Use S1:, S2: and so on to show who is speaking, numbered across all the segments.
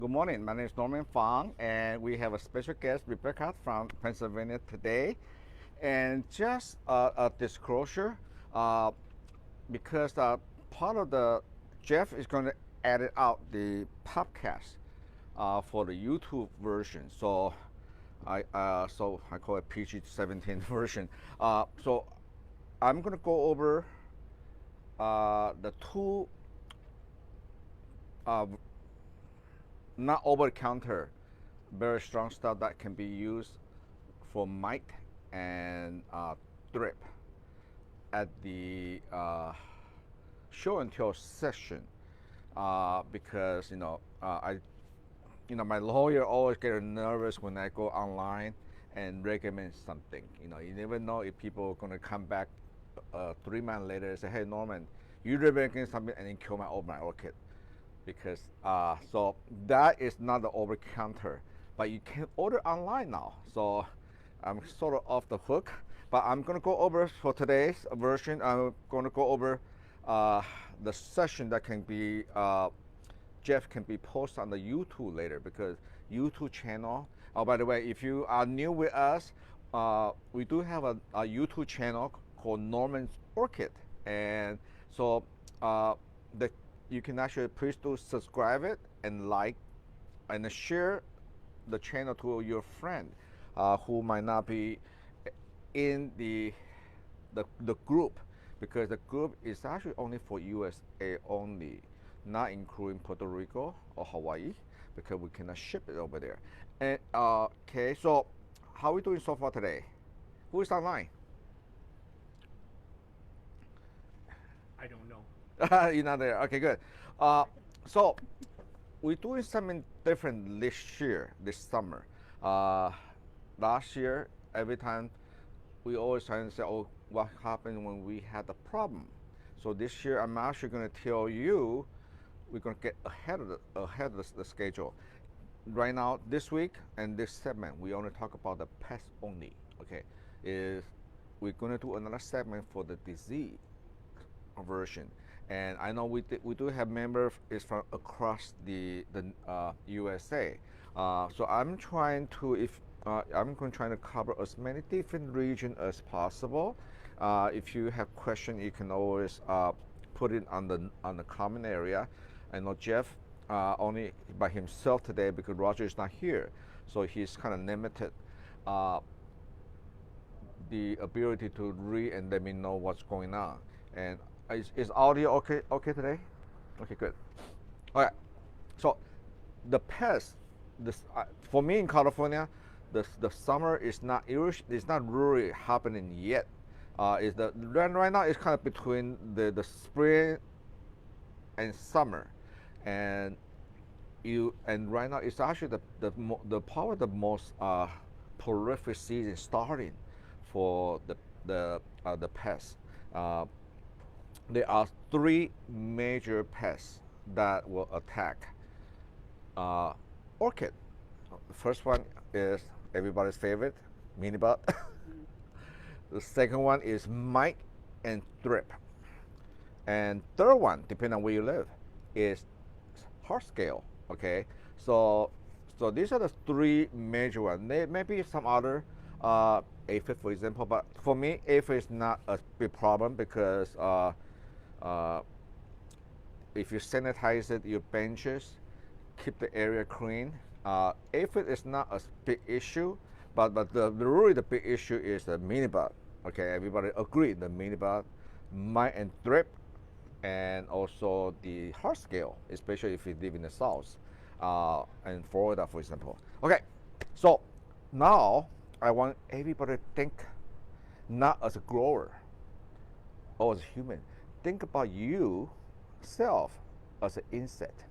S1: Good morning. My name is Norman Fang, and we have a special guest, Rebecca from Pennsylvania today. And just a disclosure, uh, because part of the Jeff is going to edit out the podcast for the YouTube version. So I call it PG-17 version. So I'm going to go over the two uh, not over the counter, very strong stuff that can be used for mite and drip at the show and tell session, because my lawyer always get nervous when I go online and recommend something. You never know if people are going to come back 3 months later and say, hey Norman, you recommend something and then kill my orchid, because so that is not the over counter, but you can order online now. So I'm sort of off the hook, but I'm going to go over for today's version. I'm going to go over the session that can be Jeff can be posted on the YouTube later, because YouTube channel. Oh, by the way, if you are new with us, we do have a YouTube channel called Norman's Orchid, and so the you can actually please do subscribe it and like and share the channel to your friend who might not be in the group, because the group is actually only for USA only, not including Puerto Rico or Hawaii, because we cannot ship it over there. And okay, so how are we doing so far today? Who is online?
S2: I don't know.
S1: You're not there. Okay, good. So we're doing something different this summer. Last year, every time we always try to say, oh, what happened when we had a problem? So this year, I'm actually going to tell you, we're going to get ahead of the schedule. Right now, this week and this segment, we only talk about the pests only. Okay, is we're going to do another segment for the disease version. And I know we do have members is from across the USA. So I'm trying to I'm going to try to cover as many different regions as possible. If you have questions, you can always put it on the comment area. I know Jeff only by himself today because Roger is not here, so he's kind of limited the ability to read and let me know what's going on. And is audio okay today? Okay, good. All right. So the pests, for me in California, the summer is not really happening yet. Is the right now it's kind of between the spring and summer, and right now it's actually probably the most prolific season starting for the pests. There are three major pests that will attack orchid. The first one is everybody's favorite, minibud. The second one is mite and thrip. And third one, depending on where you live, is hard scale. Okay, so these are the three major ones. There may be some other aphid, for example, but for me, aphid is not a big problem because if you sanitize it, your benches, keep the area clean. Aphid is not a big issue, but really the big issue is the minibud. Okay, everybody agree the minibud, mite and thrip, and also the hard scale, especially if you live in the south, and Florida, for example. Okay, so now I want everybody to think not as a grower or as a human. Think about you self as an insect.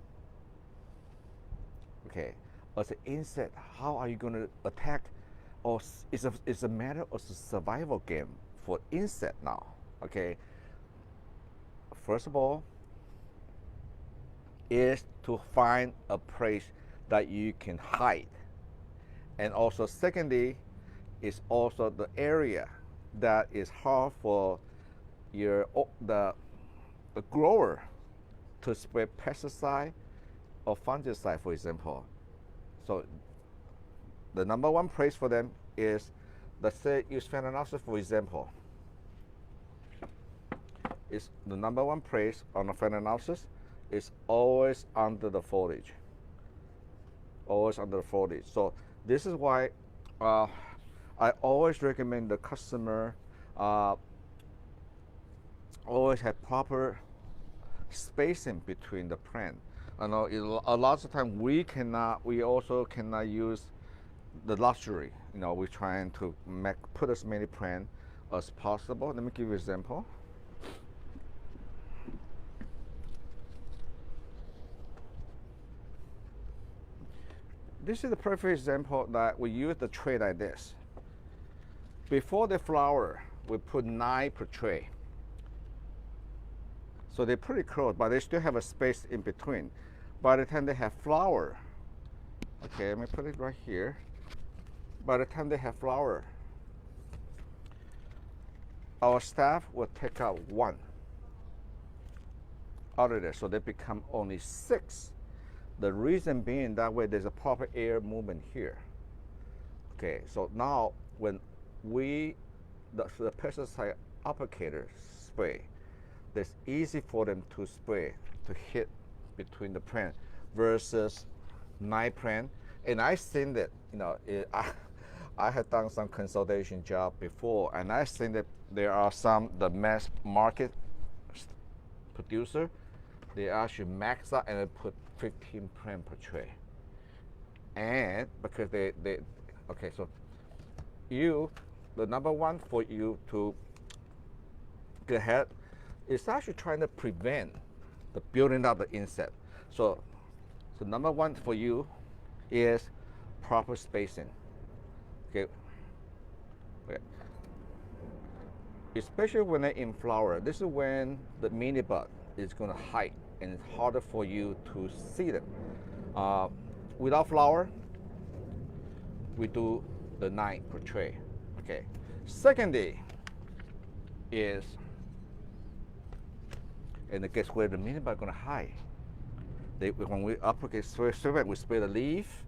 S1: Okay, as an insect, how are you going to attack? Or it's a matter of a survival game for insect now. Okay, first of all, is to find a place that you can hide, and also secondly, is also the area that is hard for the grower to spray pesticide or fungicide, for example. So the number one place for them is, let's say use Phalaenopsis for example. Is the number one place on the Phalaenopsis is always under the foliage. Always under the foliage. So this is why I always recommend the customer always have proper spacing between the plant. I know a lot of time we also cannot use the luxury. You know, we're trying to put as many plants as possible. Let me give you an example. This is the perfect example that we use the tray like this. Before they flower, we put 9 per tray. So they're pretty close, but they still have a space in between. By the time they have flower, okay, let me put it right here. By the time they have flower, our staff will take out 1 out of there, so they become only 6. The reason being that way there's a proper air movement here. Okay, so now when the pesticide applicator spray, it's easy for them to spray, to hit between the plant versus 9 plant. And I seen that, you know, I have done some consultation job before, and I seen that there are the mass market producer, they actually max out and they put 15 plant per tray. And because okay, so the number one for you to get ahead is actually trying to prevent the building up the insect. So number one for you is proper spacing. Okay. Especially when they're in flower, this is when the mini bud is going to hide and it's harder for you to see them. Without flower, we do the 9 per tray. Okay. Secondly is, and guess where the mini bud is going to hide? When we applicate spray, we spray the leaf.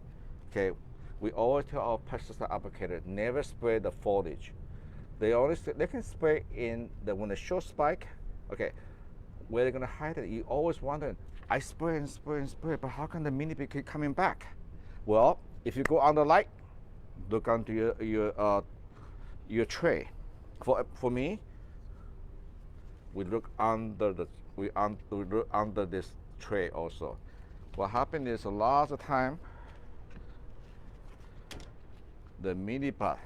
S1: Okay. We always tell our pesticide applicator never spray the foliage. They can spray when the short spike. Okay, where they're gonna hide it? You always wonder. I spray and spray and spray, but how can the mini bee keep coming back? Well, if you go under light, look onto your tray. For me, we look under this tray also. What happened is a lot of time the mini bud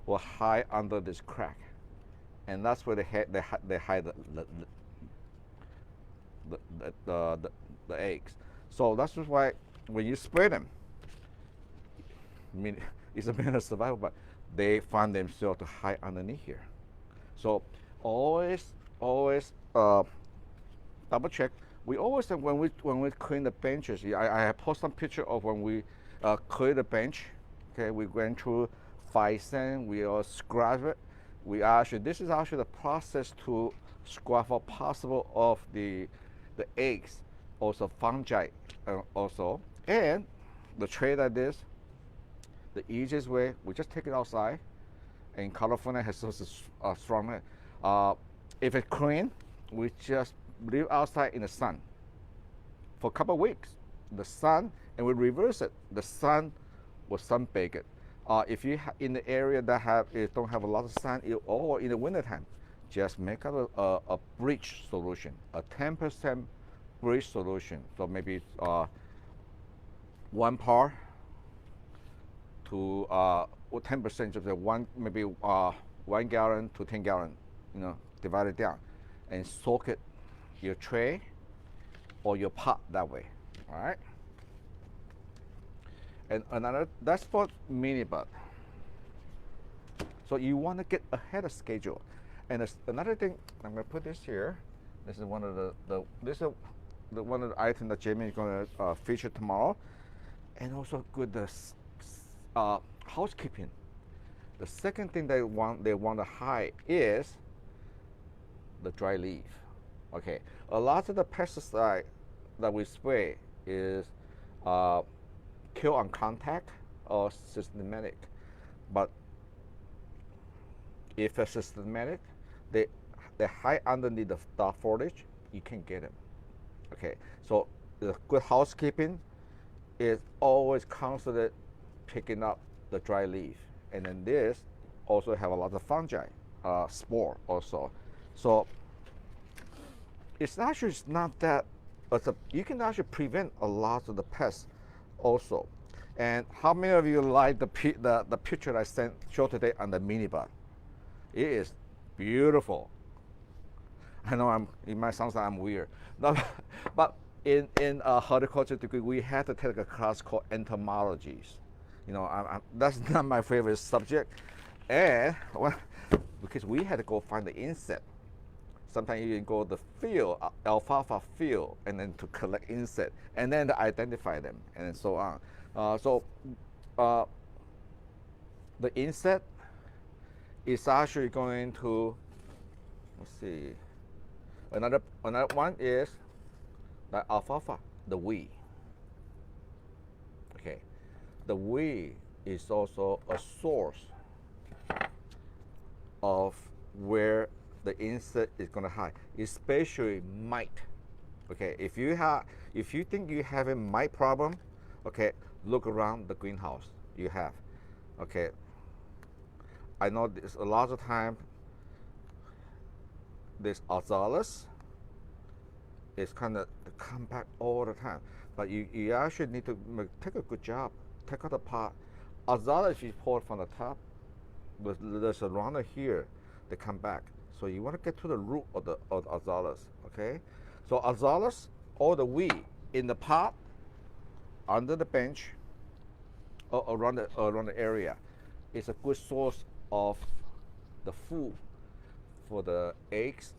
S1: will hide under this crack, and that's where they hide the eggs. So that's just why when you spray them, it's a matter of survival, but they find themselves to hide underneath here. So always double check. We always when we clean the benches. I have posted some picture of when we clean the bench. Okay, we went through 5 cent, we all scrub it. This is actually the process to scrub out possible of the eggs, also fungi, also. And the tray like this, the easiest way, we just take it outside. And California has such a strong, if it's clean, we just leave outside in the sun for a couple of weeks. The sun, and we reverse it. The sun will sunbake it. If you in the area that don't have a lot of sun, or in the wintertime, just make up a bleach solution, a 10% bleach solution. So maybe 1 part to 10%, just maybe 1 gallon to 10 gallon, divide it down, and soak it your tray or your pot that way. All right. And that's for mini bud. So you want to get ahead of schedule. And another thing, I'm going to put this here. This is one of one of the items that Jamie is going to feature tomorrow. And also good housekeeping. The second thing they want to hide is the dry leaf. Okay, a lot of the pesticide that we spray is kill on contact or systematic. But if it's systematic, they hide underneath the dark foliage, you can get them. Okay, so the good housekeeping is always constantly picking up the dry leaf, and then this also have a lot of fungi, spore also. So it's actually not that, but you can actually prevent a lot of the pests also. And how many of you like the picture I showed today on the mini bud? It is beautiful. I know it might sound like I'm weird, no, but in a horticulture degree, we had to take a class called entomologies. You know, that's not my favorite subject, and because we had to go find the insect. Sometimes you can go to the field, alfalfa field, and then to collect insect, and then to identify them, and so on. The insect is actually going to, let's see, another one is the alfalfa, the weed. Okay, the weed is also a source of where the insect is going to hide, especially mite. Okay, if you think you have a mite problem, okay, look around the greenhouse you have. Okay, I know this a lot of time. This azalas is kind of come back all the time, but you actually need to take a good job. Take out the pot. Azalas, if you pour it from the top, there's a runner here. They come back. So you want to get to the root of the azalas, okay? So azalas, all the weed in the pot, under the bench, or around the area, is a good source of the food for the eggs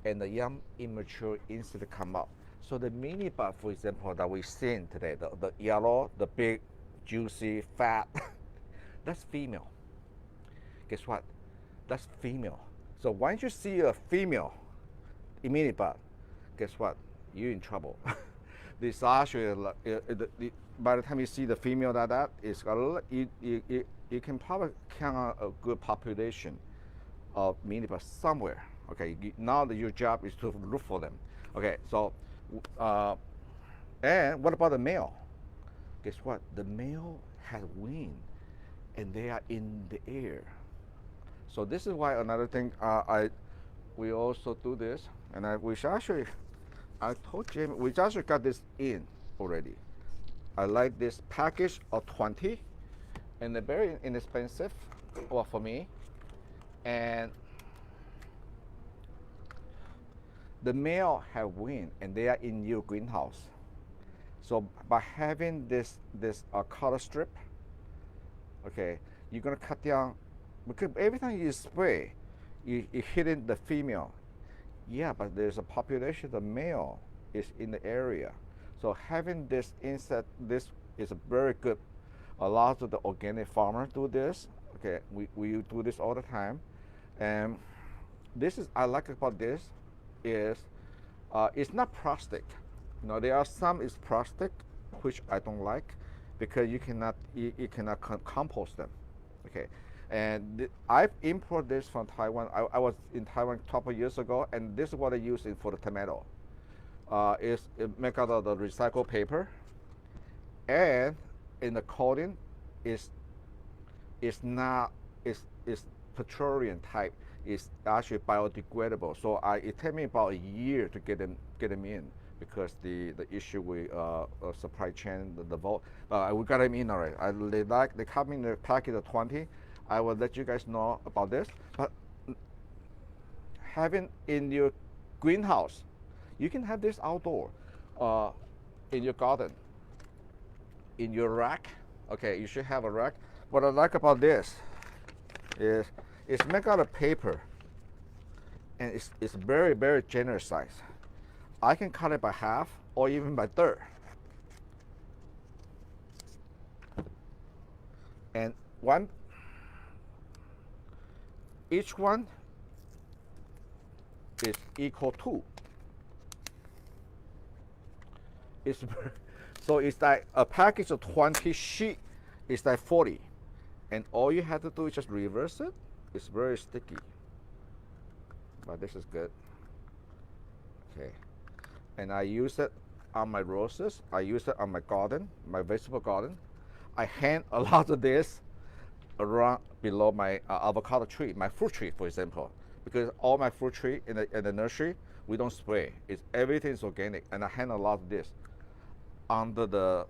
S1: and the young immature insect to come up. So the mini bud, for example, that we've seen today, the yellow, the big, juicy, fat, that's female. Guess what? That's female. So once you see a female mini bud, guess what? You're in trouble. This actually, by the time you see the female that is, you can probably count on a good population of mini buds somewhere. Okay, now your job is to look for them. Okay, so and what about the male? Guess what? The male has wings, and they are in the air. So this is why another thing we also do this, and I told Jamie we actually got this in already. I like this package of 20, and they're very inexpensive, well for me, and the male have wings and they are in your greenhouse. So by having this color strip, okay, you're gonna cut down, because every time you spray, you're hitting the female. Yeah, but there's a population, the male is in the area. So having this insect, this is a very good. A lot of the organic farmers do this. Okay, we do this all the time, and this is I like about this is it's not plastic. You know, there are some is plastic, which I don't like, because you cannot compost them. Okay, and I've imported this from Taiwan. I was in Taiwan a couple of years ago, and this is what I use for the tomato. It make out of the recycled paper, and in the coating is petroleum type. It's actually biodegradable. So it took me about a year to get them in, because the issue with supply chain, the vote. We got them in already. They come in the packet of 20. I will let you guys know about this. But having in your greenhouse, you can have this outdoor, in your garden, in your rack. Okay, you should have a rack. What I like about this is it's made out of paper, and it's very, very generous size. I can cut it by half or even by third. And each one is equal to It's so it's like a package of 20 sheet. It's like 40, and all you have to do is just reverse it. It's very sticky, but this is good. Okay, and I use it on my roses. I use it on my garden, my vegetable garden. I hang a lot of this around below my avocado tree, my fruit tree, for example, because all my fruit tree in the nursery, we don't spray. It's everything's organic, and I hang a lot of this under the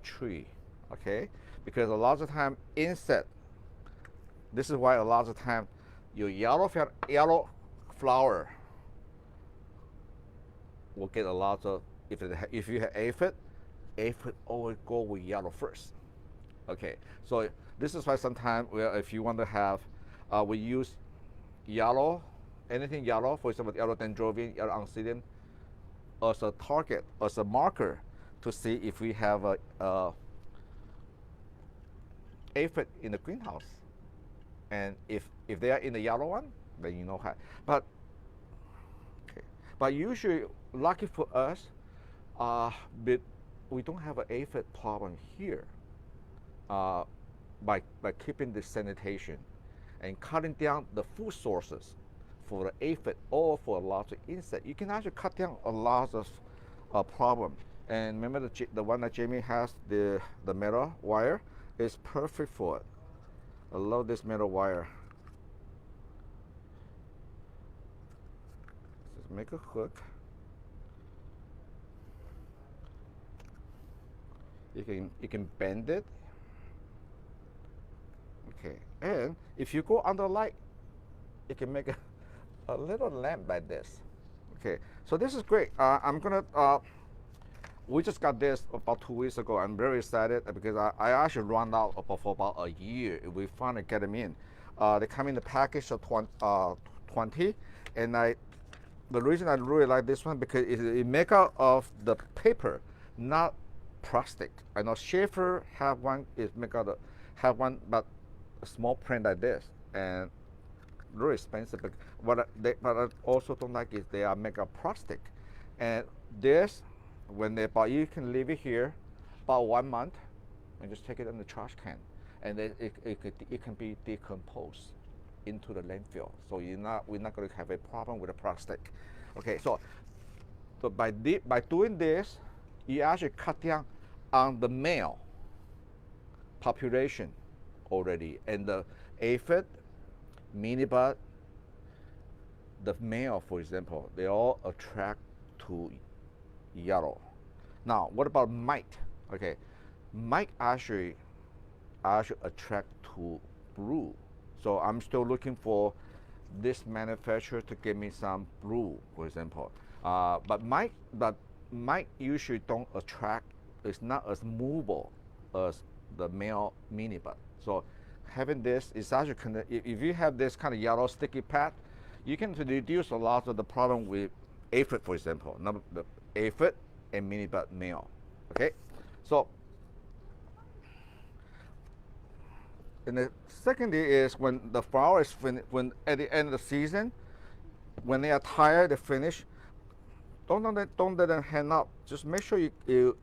S1: tree, okay? Because a lot of time insect. This is why a lot of time your yellow flower will get a lot of, if you have aphid always go with yellow first. Okay, so this is why sometimes if you want to have, we use yellow, anything yellow, for example, yellow dendrobium, yellow oncidium, as a target, as a marker to see if we have a aphid in the greenhouse. And if they are in the yellow one, then you know how. But okay, but usually, lucky for us, but we don't have an aphid problem here. By keeping the sanitation and cutting down the food sources for the aphid or for a lot of insect, you can actually cut down a lot of problem. And remember the one that Jamie has, the metal wire, is perfect for it. I love this metal wire. Just make a hook. You can bend it. Okay, and if you go under light, you can make a little lamp like this. Okay, so this is great. I'm gonna. We just got this about 2 weeks ago. I'm very excited because I actually run out for about a year. We finally get them in. They come in the package of 20, and the reason I really like this one because it make out of the paper, not plastic. I know Schaefer have one is make out of, have one, but a small print like this, and really expensive. But I also don't like is they are made of plastic, and this. When they buy, you can leave it here about 1 month and just take it in the trash can, and then it can be decomposed into the landfill. So we're not going to have a problem with the plastic. Okay, so by doing this, you actually cut down on the male population already, and the aphid, minibud, the male, for example, they all attract to yellow. Now, what about mite? Okay, mite actually attract to blue. So I'm still looking for this manufacturer to give me some blue, for example. But mite usually don't attract. It's not as movable as the male minibud. So having this is actually if you have this kind of yellow sticky pad, you can reduce a lot of the problem with aphid, for example. The aphid and minibud male. Okay, so and the second is when the flower is when at the end of the season, when they are tired, they finish. Don't let them hang up. Just make sure you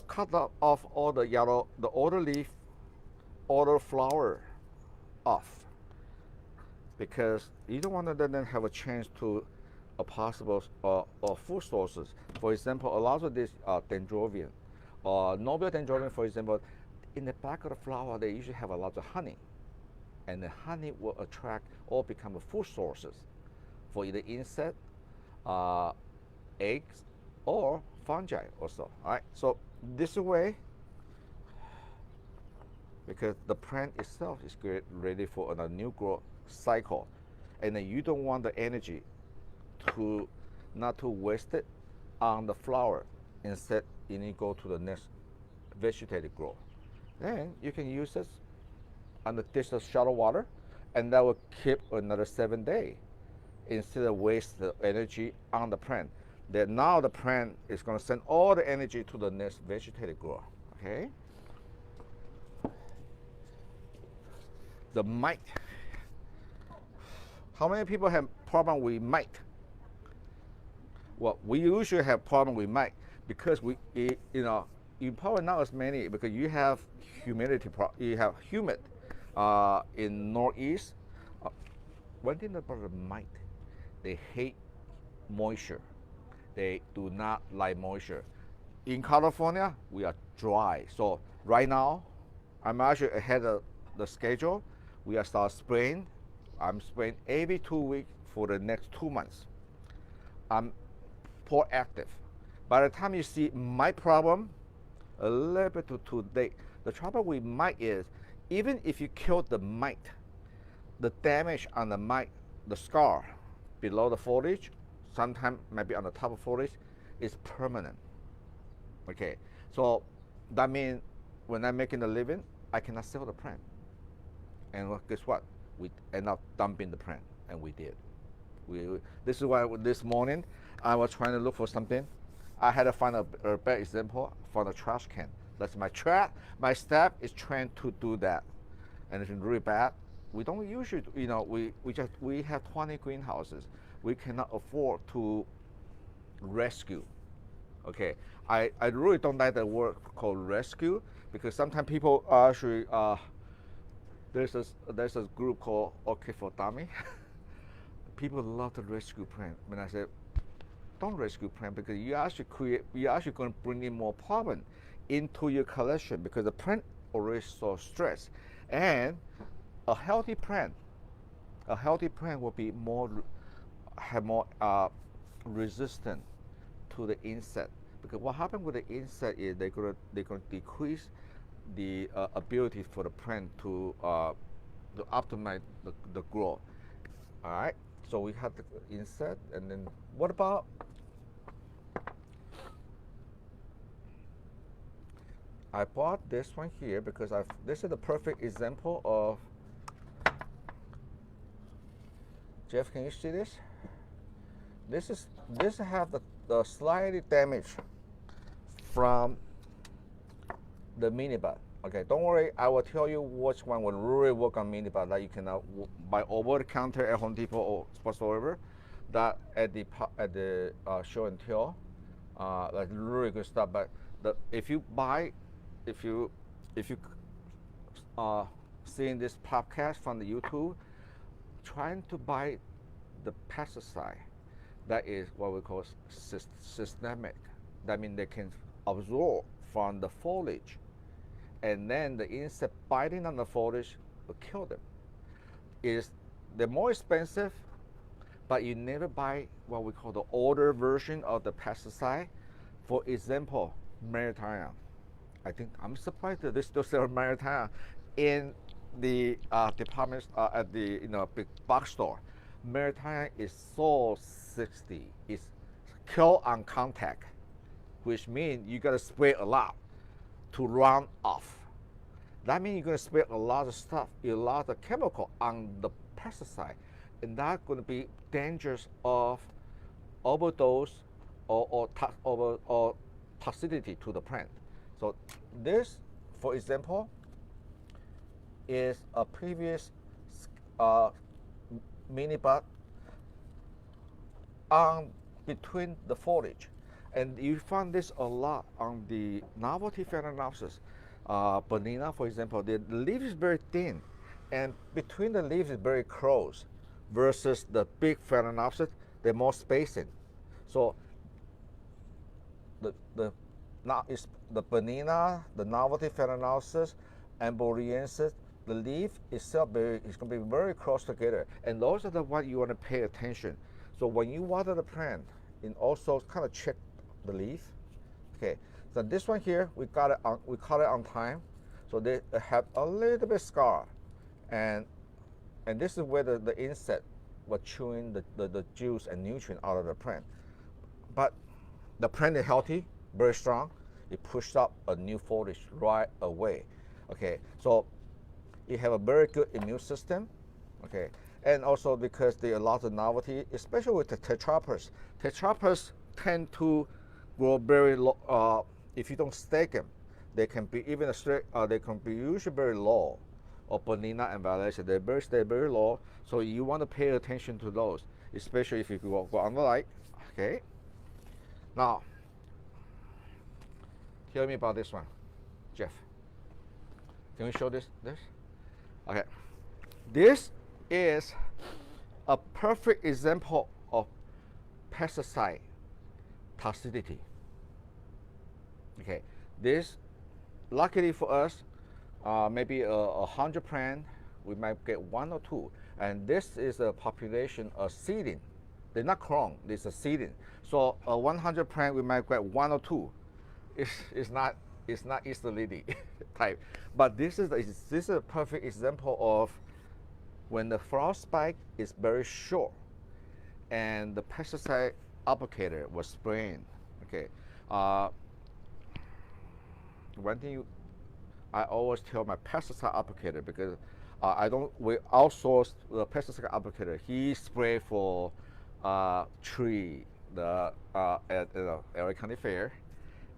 S1: cut off all the yellow, the older leaf, older flower off, because you don't want to let them have a chance to a possible food sources. For example, a lot of this dendrobium or noble dendrobium, for example, in the back of the flower, they usually have a lot of honey, and the honey will attract or become a food sources for either insect, eggs, or fungi also. All right, so this way, because the plant itself is ready for a new growth cycle, and then you don't want the energy not to waste it on the flower. Instead, you need to go to the next vegetative growth. Then you can use this on the dish of shallow water, and that will keep another 7 days instead of waste the energy on the plant. Then now the plant is going to send all the energy to the next vegetative growth. Okay. The mite. How many people have problem with mite? Well, we usually have problem with mite because you probably not as many because you have you have humid in northeast. Uh, One thing about the mite, they hate moisture. They do not like moisture. In California, we are dry. So right now, I'm actually ahead of the schedule. We are start spraying. I'm spraying every 2 weeks for the next 2 months. I'm proactive. By the time you see my problem, a little bit too late. The trouble with mite is, even if you kill the mite, the damage on the mite, the scar below the foliage, sometimes maybe on the top of foliage, is permanent. Okay, so that means when I'm making a living, I cannot sell the plant. And guess what? We end up dumping the plant, and we did. This is why this morning I was trying to look for something. I had to find a bad example from the trash can. That's my trap. My staff is trying to do that, and it's really bad. We don't usually, we have 20 greenhouses. We cannot afford to rescue. Okay, I really don't like the word called rescue because sometimes people actually there's a group called Orchid for Dummy. People love to rescue plant. When I say don't rescue plant because you're actually going to bring in more pollen into your collection because the plant already so stressed. And a healthy plant will be have more resistant to the insect. Because what happens with the insect is they're gonna decrease the ability for the plant to optimize the growth. All right. So we have the insect, and then what about I bought this one here because this is the perfect example of Jeff. Can you see this? This have the slightly damage from the mini bud. Okay, don't worry. I will tell you which one will really work on mini bud that you can buy over the counter at Home Depot or whatsoever. That at the show and tell, like really good stuff. But if you seeing this podcast from the YouTube, trying to buy the pesticide that is what we call systemic. That means they can absorb from the foliage, and then the insect biting on the foliage will kill them. They're more expensive, but you never buy what we call the older version of the pesticide. For example, maritime. I think I'm surprised that they still sell maritime in the departments at the big box store. Maritime is so 60. It's kill on contact, which means you gotta spray a lot to run off. That means you're gonna spray a lot of stuff, a lot of chemical on the pesticide, and that's gonna be dangerous of overdose or toxicity to the plant. So this, for example, is a previous mini bud on between the foliage, and you find this a lot on the novelty Phalaenopsis. Banana, for example, the leaf is very thin, and between the leaves is very close, versus the big Phalaenopsis, they're more spacing. So the banana, the novelty Phalaenopsis, and Boreensis, the leaf itself is going to be very close together, and those are the what you want to pay attention. So when you water the plant, and also kind of check the leaf. Okay, so this one here we cut it on time, so they have a little bit scar, and this is where the insect was chewing the juice and nutrient out of the plant. But the plant is healthy, very strong. It pushed up a new foliage right away. Okay, so it have a very good immune system. Okay, and also because there are a lot of novelty, especially with the tetrapers. Tetrapers tend to grow very low. If you don't stake them, they can be even they can be usually very low. Or Bonina and Valencia, they stay very low. So you want to pay attention to those, especially if you go under light. Okay, Now, tell me about this one, Jeff. Can you show this? Okay. This is a perfect example of pesticide toxicity. Okay. This, luckily for us, maybe 100 plant, we might get 1 or 2. And this is a population of seeding. They're not clone, this is a seeding. So 100 plant, we might get 1 or 2. It's not easily type. But this is a perfect example of when the flower spike is very short and the pesticide applicator was spraying. Okay. One thing I always tell my pesticide applicator, because we outsource the pesticide applicator. He spray for tree at LA County Fair,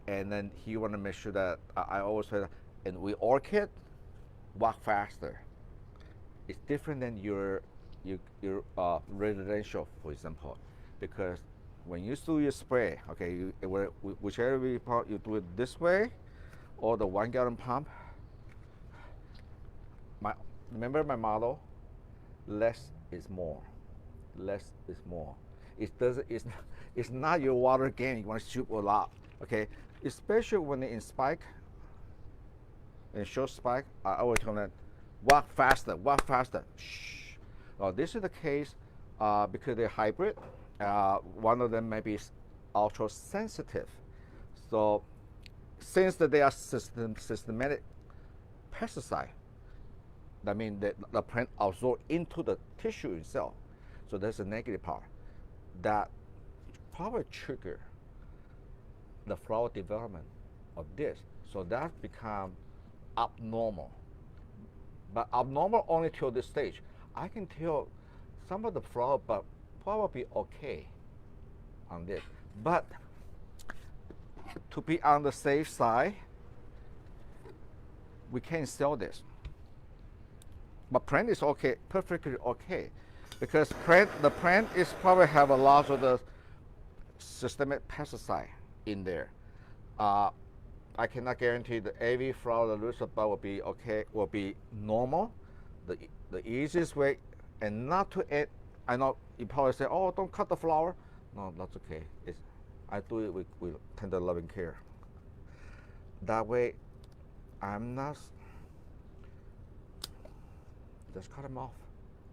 S1: and then he want to make sure that I always say, and we orchid walk faster. It's different than your residential, for example, because when you do your spray, okay, whichever you do it this way, or the 1 gallon pump. Remember my motto: less is more. Less is more. It's not your water game. You want to shoot a lot, okay? Especially when they in spike, in short spike, I always tell them, walk faster, walk faster. Shh. Now this is the case because they're hybrid. One of them may be ultra sensitive. So since that they are systematic pesticide, that means that the plant absorb into the tissue itself. So that's a negative part. That probably trigger the flower development of this. So that become abnormal. But abnormal only till this stage. I can tell some of the flower but probably okay on this. But to be on the safe side, we can't sell this. But plant is okay, perfectly okay, because the plant is probably have a lot of the systemic pesticide in there. I cannot guarantee that every flower that looks about will be okay, will be normal. The easiest way, and not to add. I know you probably say, "Oh, don't cut the flower." No, that's okay. I do it with tender loving care. That way, I'm not. Just cut them off.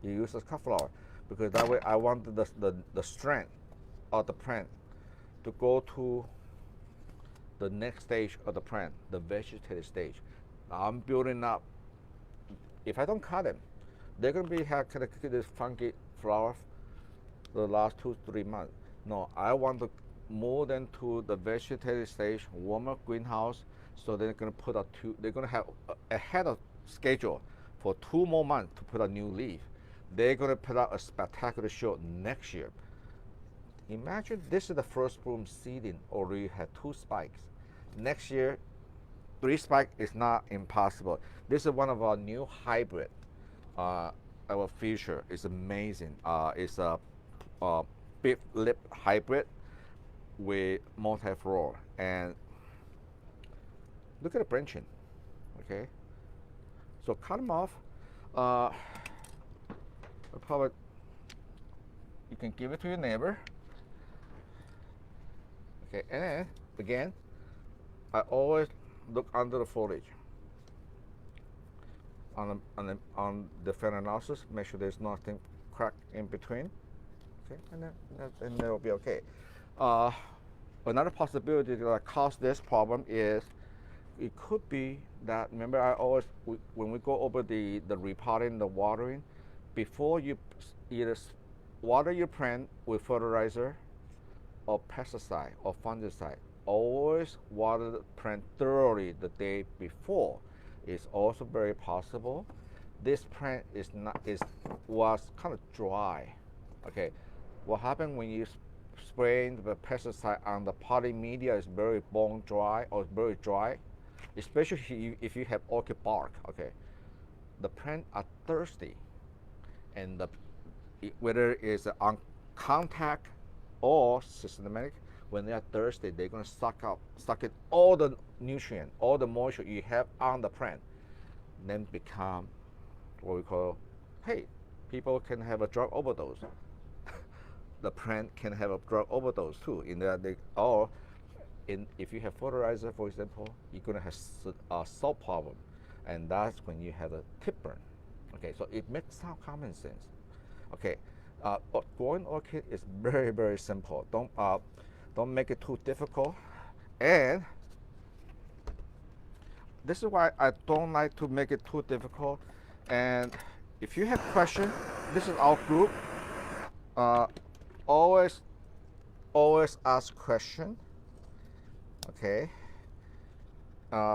S1: You use a cut flower, because that way I want the strength of the plant to go to the next stage of the plant, the vegetative stage. Now I'm building up. If I don't cut them, they're gonna be have kind of this funky flower the last 2-3 months. No, I want to move them to the vegetative stage, warmer greenhouse. So they're gonna put out they're gonna have ahead of schedule for 2 more months to put a new leaf. They're gonna put out a spectacular show next year. Imagine this is the first bloom seeding, already had 2 spikes. Next year, 3 spikes is not impossible. This is one of our new hybrid. Our feature is amazing. It's a big lip hybrid with multi-floor, and look at the branching. Okay, so cut them off. Probably you can give it to your neighbor. Okay, and then again, I always look under the foliage on the fan analysis, make sure there's nothing crack in between. Okay, and then they'll be okay. Another possibility that cause this problem is it could be that, remember I always, when we go over the repotting, the watering, before you either water your plant with fertilizer or pesticide or fungicide, always water the plant thoroughly the day before. It's also very possible this plant was kind of dry. Okay, what happens when you spray the pesticide on the potting media is very bone dry or very dry, especially if you have orchid bark. Okay, the plant are thirsty, and whether it's on contact or systematic, When they are thirsty, they're gonna suck in all the nutrient, all the moisture you have on the plant, then become what we call, hey, people can have a drug overdose. The plant can have a drug overdose too. In that or if you have fertilizer, for example, you're gonna have a salt problem, and that's when you have a tip burn. Okay, so it makes sound common sense. Okay, growing orchid is very simple. Don't make it too difficult, and this is why I don't like to make it too difficult. And if you have questions, this is our group. Always ask question. Okay,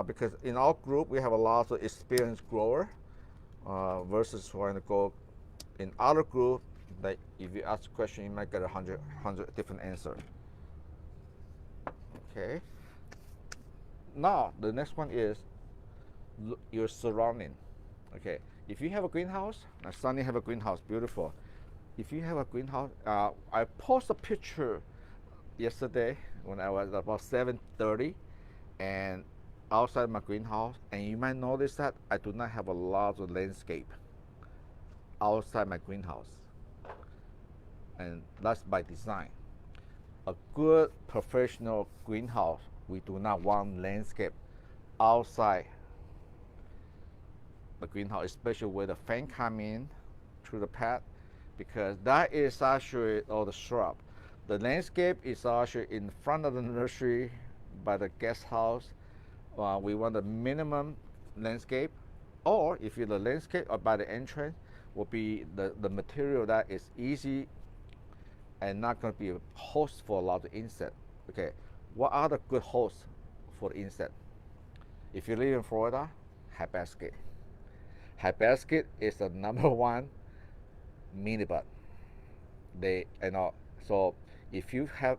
S1: because in our group we have a lot of experienced grower versus trying to go in other group that if you ask a question you might get 100 different answers. Okay, now the next one is your surrounding. Okay, if you have a greenhouse, now Sunny have a greenhouse, beautiful. If you have a greenhouse, I posted a picture yesterday when I was about 7:30 and outside my greenhouse, and you might notice that I do not have a lot of landscape outside my greenhouse, and that's by design. A good professional greenhouse, we do not want landscape outside the greenhouse, especially where the fan come in through the pad, because that is actually all the shrub. The landscape is actually in front of the nursery by the guest house. We want the minimum landscape, or if you're the landscape or by the entrance, will be the material that is easy and not going to be a host for a lot of insect. Okay, what are the good hosts for the insect? If you live in Florida, hibiscus. Hibiscus is the number one mealybug. So if you have,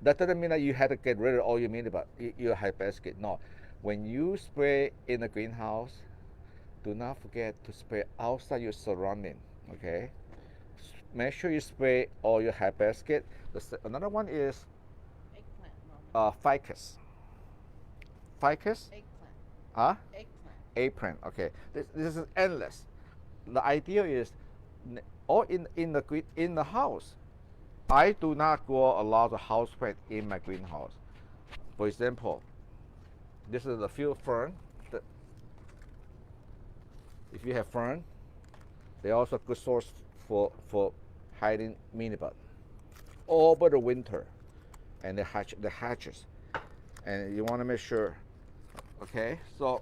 S1: that doesn't mean that you have to get rid of all your mealybug, your hibiscus. No, when you spray in the greenhouse, do not forget to spray outside your surrounding. Okay, make sure you spray all your hibiscus. Another one is ficus. Ficus?
S3: Eggplant.
S1: Huh?
S3: Eggplant.
S1: Eggplant. Okay. This is endless. The idea is, all in the house, I do not grow a lot of houseplant in my greenhouse. For example, this is the field fern. If you have fern, they're also a good source for hiding mealybug over the winter, and the hatches, and you want to make sure. Okay, so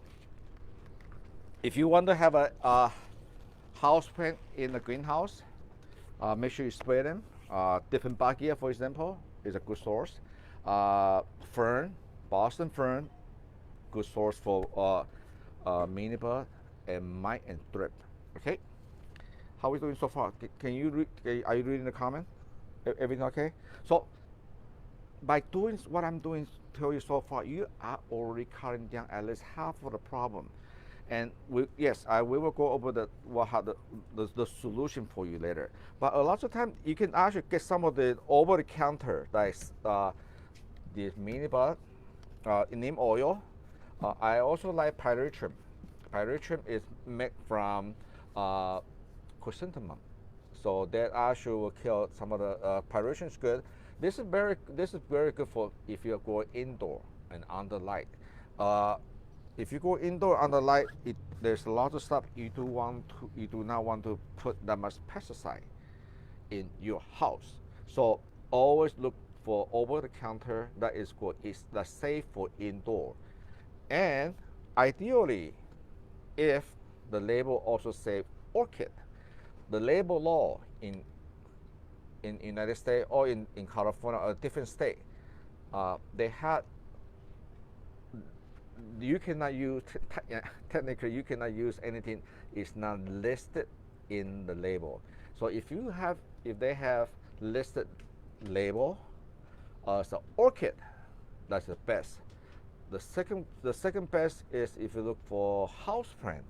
S1: if you want to have a house plant in the greenhouse, make sure you spray them. Different Bagia, for example, is a good source. Fern, Boston fern, good source for mealybug and mite and thrip. Okay, how are we doing so far? Can you read? Are you reading the comment? Everything okay? So by doing what I'm doing to you so far, you are already cutting down at least half of the problem. And we will go over the solution for you later. But a lot of time you can actually get some of the over the counter, like the mealybug, neem oil. I also like pyrethrum. Pyrethrum is made from chrysanthemum, so that actually will kill some of the pyrethrum is good. This is very good for if you're going indoor and under light. If you go indoor under light, there's a lot of stuff you do not want to put that much pesticide in your house. So always look for over the counter that is good, that's safe for indoor. And ideally, if the label also say orchid, the label law in United States or in California or a different state, they had, you cannot use, technically you cannot use anything is not listed in the label. So if they have listed label as an orchid, that's the best. The second best is if you look for house plant.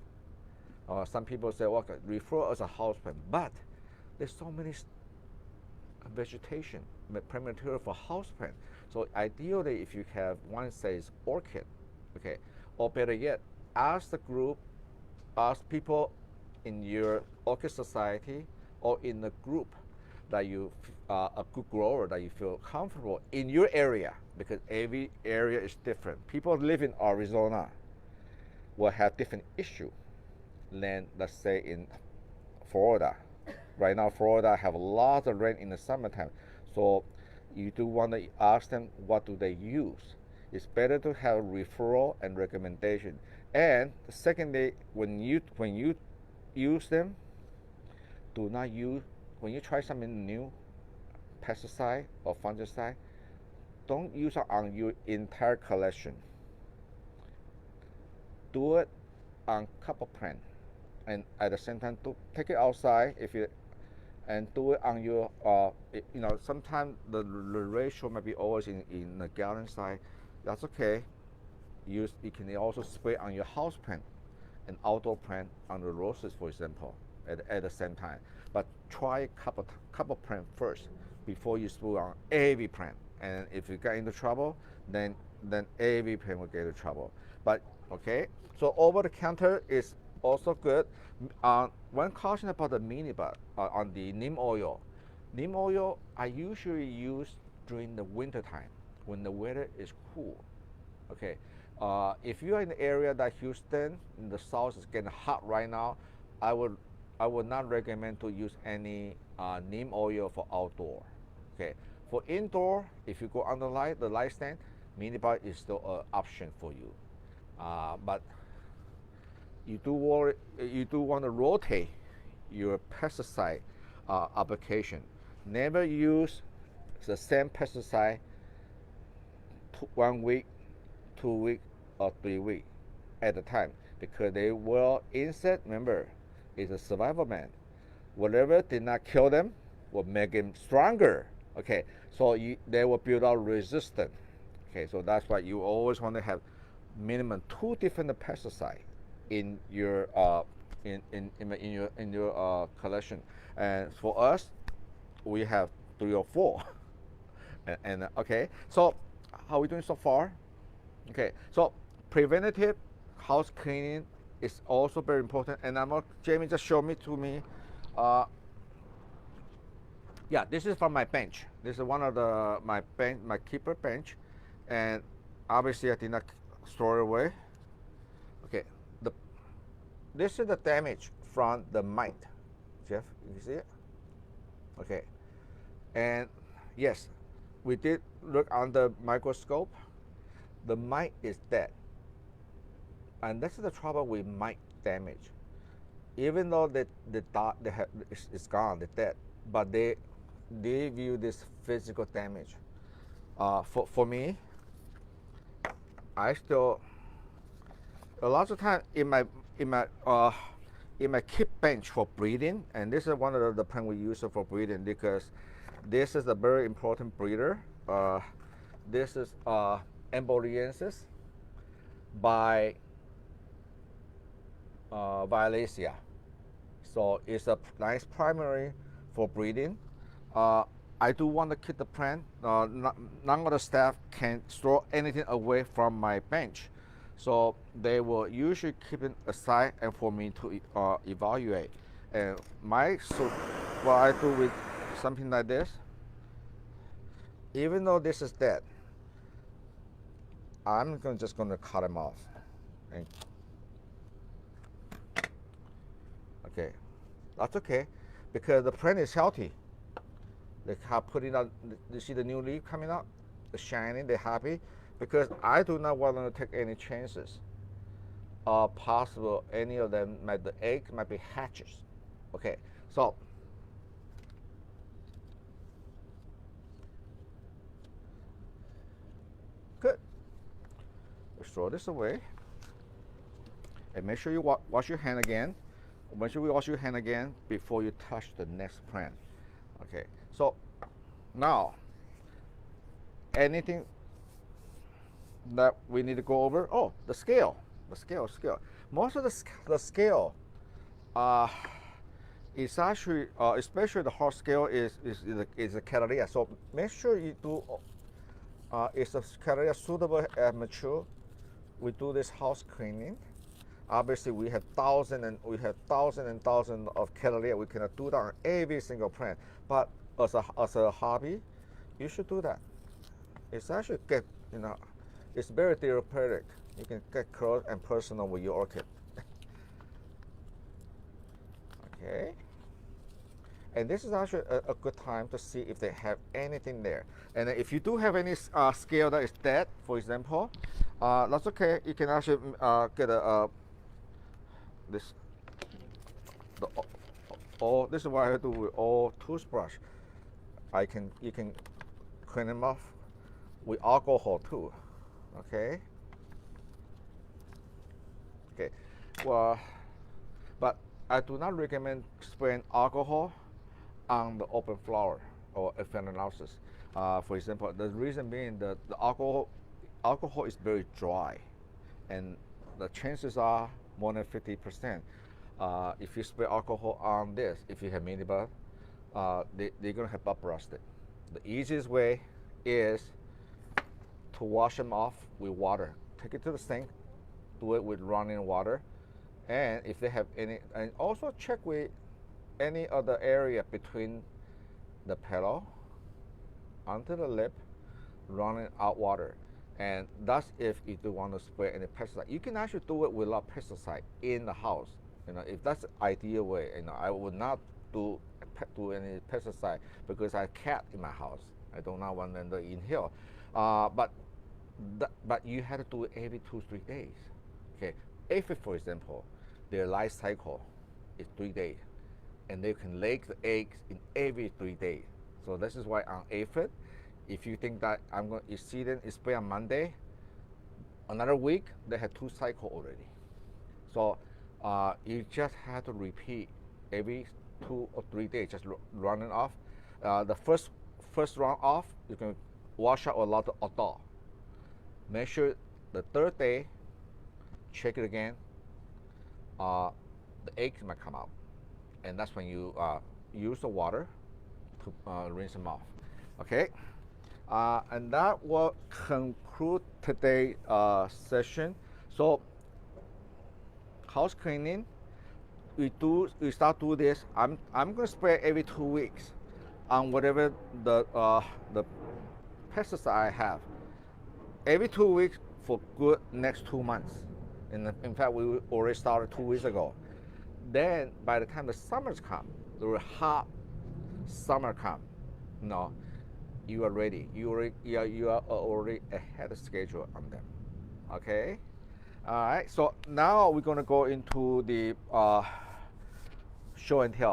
S1: Some people say, well, refer as a house plant, but there's so many vegetation material for house plant. So ideally, if you have one says orchid, okay, or better yet, ask the group, ask people in your orchid society or in the group that you a good grower that you feel comfortable in your area, because every area is different. People live in Arizona will have different issue than, let's say, in Florida. Right now, Florida have a lot of rain in the summertime, so you do want to ask them what do they use. It's better to have referral and recommendation. And secondly, when you use them, do not use, when you try something new, pesticide or fungicide, don't use it on your entire collection. Do it on couple plant, and at the same time, take it outside if you, and do it on your, sometimes the ratio might be always in the gallon size. That's okay. You can also spray on your house plant and outdoor plant on the roses, for example, at the same time. But try a couple plant first before you spray on every plant. And if you get into trouble, then every plant will get into trouble. But okay, so over the counter is also good. One caution about the mini bud on the neem oil. Neem oil I usually use during the winter time when the weather is cool. Okay, if you are in the area that Houston in the south is getting hot right now, I would not recommend to use any neem oil for outdoor. Okay, for indoor, if you go under the light stand, mini bud is still an option for you. But you do want to rotate your pesticide application. Never use the same pesticide 1 week, 2 weeks, or 3 weeks at a time, because they will, insect, remember, is a survival man. Whatever did not kill them will make them stronger. Okay, so they will build up resistance. Okay, so that's why you always want to have minimum 2 different pesticides in your collection. And for us, we have 3 or 4. and okay, so how are we doing so far? Okay, so preventative house cleaning is also very important. And Jamie just showed me. Yeah, this is from my bench. This is one of my keeper bench, and obviously I did not store it away. Okay, this is the damage from the mite. Jeff, you see it? Okay, and yes, we did look under microscope. The mite is dead, and this is the trouble with mite damage. Even though it's gone, they're dead, but they view this physical damage. For me, I still, a lot of time in my keep bench for breeding, and this is one of the plants we use for breeding, because this is a very important breeder. This is Emboliensis by Violaceae. So it's a nice primary for breeding. I do want to keep the plant. None of the staff can store anything away from my bench, so they will usually keep it aside and for me to evaluate. And so what I do with something like this, even though this is dead, I'm just going to cut them off. And okay, that's okay, because the plant is healthy. They have putting out. You see the new leaf coming up, the shining. They're happy, because I do not want them to take any chances. Possible any of them the egg might be hatches. Okay, so good. Let's throw this away, and make sure you wash your hand again. Make sure you wash your hand again before you touch the next plant. Okay, so now anything that we need to go over? Oh, the scale. Most of the scale is actually, especially the hard scale, is a Cattleya. So make sure you do Is the cattleya suitable and mature? We do this house cleaning. Obviously, we have thousands and thousands of cattleya. We cannot do that on every single plant, but as a hobby, you should do that. It's actually it's very therapeutic. You can get close and personal with your orchid. Okay. And this is actually a good time to see if they have anything there. And if you do have any scale that is dead, for example, that's okay. You can actually get this. This is what I do with all toothbrush. You can clean them off with alcohol too. Okay. Okay. Well, but I do not recommend spraying alcohol on the open flower or ephemeralsis. For example, the reason being that the alcohol is very dry, and the chances are more than 50%. If you spray alcohol on this, if you have minibud, they're gonna have bud rusted. The easiest way is to wash them off with water. Take it to the sink, do it with running water, and if they have any, and also check with any other area between the petal onto the lip, running out water. And that's if you do want to spray any pesticide. You can actually do it without pesticide in the house. If that's the ideal way. I would not do any pesticide because I have cat in my house. I do not want them to inhale. But you have to do it every 2-3 days. Okay, aphid, for example, their life cycle is 3 days, and they can lay the eggs in every 3 days. So this is why on aphid, if you think that you see them spray on Monday, another week they have 2 cycles already. So you just have to repeat every 2 or 3 days, just running off. The first run off, you can wash out a lot of odor. Make sure the 3rd day, check it again. The eggs might come out, and that's when you use the water to rinse them off. Okay, and that will conclude today's session. So house cleaning, we start do this. I'm gonna spray every 2 weeks on whatever the pesticide I have. Every 2 weeks for good next 2 months. In fact, we already started 2 weeks ago. Then by the time the summers come, the hot summer come, you are ready. You are already ahead of schedule on them. Okay. All right. So now we're gonna go into the show and tell.